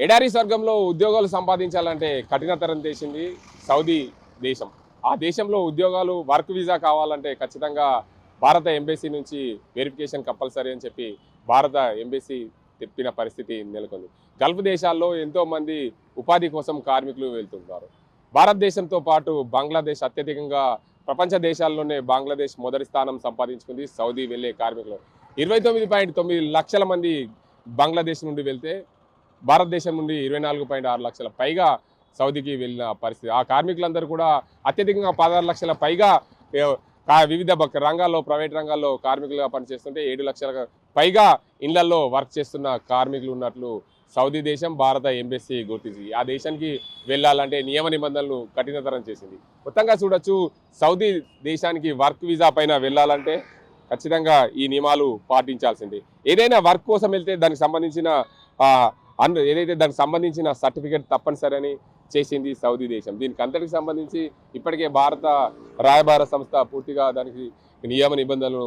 ఎడారి స్వర్గంలో ఉద్యోగాలు సంపాదించాలంటే కఠినతరం చేసింది సౌదీ దేశం. ఆ దేశంలో ఉద్యోగాలు వర్క్ వీసా కావాలంటే ఖచ్చితంగా భారత ఎంబసీ నుంచి వెరిఫికేషన్ కంపల్సరీ అని చెప్పి భారత ఎంబసీ చెప్పిన పరిస్థితి నెలకొంది. గల్ఫ్ దేశాల్లో ఎంతోమంది ఉపాధి కోసం కార్మికులు వెళ్తుంటారు. భారతదేశంతో పాటు బంగ్లాదేశ్ అత్యధికంగా ప్రపంచ దేశాల్లోనే బంగ్లాదేశ్ మొదటి స్థానం సంపాదించుకుంది. సౌదీ వెళ్ళే కార్మికులు 29.9 లక్షల మంది బంగ్లాదేశ్ నుండి వెళ్తే భారతదేశం నుండి 24.6 లక్షల పైగా సౌదీకి వెళ్ళిన పరిస్థితి. ఆ కార్మికులందరూ కూడా అత్యధికంగా 16 లక్షల పైగా వివిధ రంగాల్లో ప్రైవేట్ రంగాల్లో కార్మికులుగా పనిచేస్తుంటే 7 లక్షల పైగా ఇళ్లలో వర్క్ చేస్తున్న కార్మికులు ఉన్నట్లు సౌదీ దేశం భారత ఎంబసీ గుర్తించింది. ఆ దేశానికి వెళ్ళాలంటే నియమ నిబంధనలు కఠినతరం చేసింది. మొత్తంగా చూడొచ్చు, సౌదీ దేశానికి వర్క్ వీసా పైన వెళ్ళాలంటే ఖచ్చితంగా ఈ నియమాలు పాటించాల్సిందే. ఏదైనా వర్క్ కోసం వెళ్తే దానికి సంబంధించిన ఏదైతే దానికి సంబంధించిన సర్టిఫికేట్ తప్పనిసరి అని చేసింది సౌదీ దేశం. దీనికి అంతటికి సంబంధించి ఇప్పటికే భారత రాయబార సంస్థ పూర్తిగా దానికి నియమ నిబంధనలు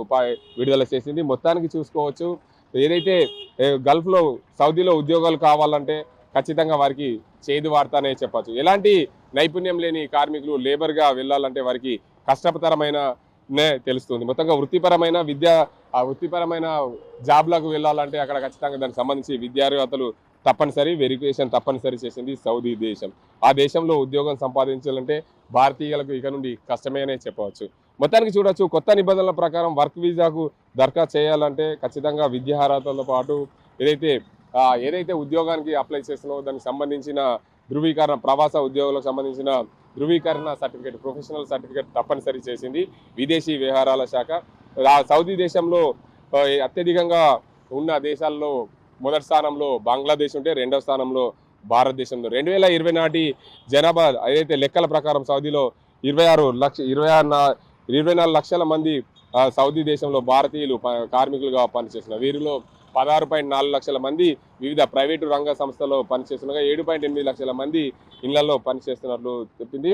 విడుదల చేసింది. మొత్తానికి చూసుకోవచ్చు, ఏదైతే గల్ఫ్లో సౌదీలో ఉద్యోగాలు కావాలంటే ఖచ్చితంగా వారికి చేదు వార్తనే చెప్పచ్చు. ఎలాంటి నైపుణ్యం లేని కార్మికులు లేబర్గా వెళ్ళాలంటే వారికి కష్టతరమైన తెలుస్తుంది. మొత్తంగా వృత్తిపరమైన వృత్తిపరమైన జాబ్లకు వెళ్ళాలంటే అక్కడ ఖచ్చితంగా దానికి సంబంధించి విద్యార్హతలు తప్పనిసరి, వెరిఫికేషన్ తప్పనిసరి చేసింది సౌదీ దేశం. ఆ దేశంలో ఉద్యోగం సంపాదించాలంటే భారతీయులకు ఇక నుండి కష్టమే అనే చెప్పవచ్చు. మొత్తానికి చూడొచ్చు, కొత్త నిబంధనల ప్రకారం వర్క్ వీసాకు దరఖాస్తు చేయాలంటే ఖచ్చితంగా విద్యార్హతలతో పాటు ఏదైతే ఉద్యోగానికి అప్లై చేస్తున్నావో దానికి సంబంధించిన ధృవీకరణ, ప్రవాస ఉద్యోగులకు సంబంధించిన ధృవీకరణ సర్టిఫికేట్, ప్రొఫెషనల్ సర్టిఫికేట్ తప్పనిసరి చేసింది విదేశీ వ్యవహారాల శాఖ. సౌదీ దేశంలో అత్యధికంగా ఉన్న దేశాల్లో మొదటి స్థానంలో బంగ్లాదేశ్ ఉంటే రెండవ స్థానంలో భారతదేశంలో 2020 నాటి జనాభా ఏదైతే లెక్కల ప్రకారం సౌదీలో 24 లక్షల మంది సౌదీ దేశంలో భారతీయులు కార్మికులుగా పనిచేస్తున్నారు. వీరిలో 16.4 లక్షల మంది వివిధ ప్రైవేటు రంగ సంస్థలో పనిచేస్తుండగా 7.8 లక్షల మంది ఇళ్లలో పనిచేస్తున్నట్లు చెప్పింది.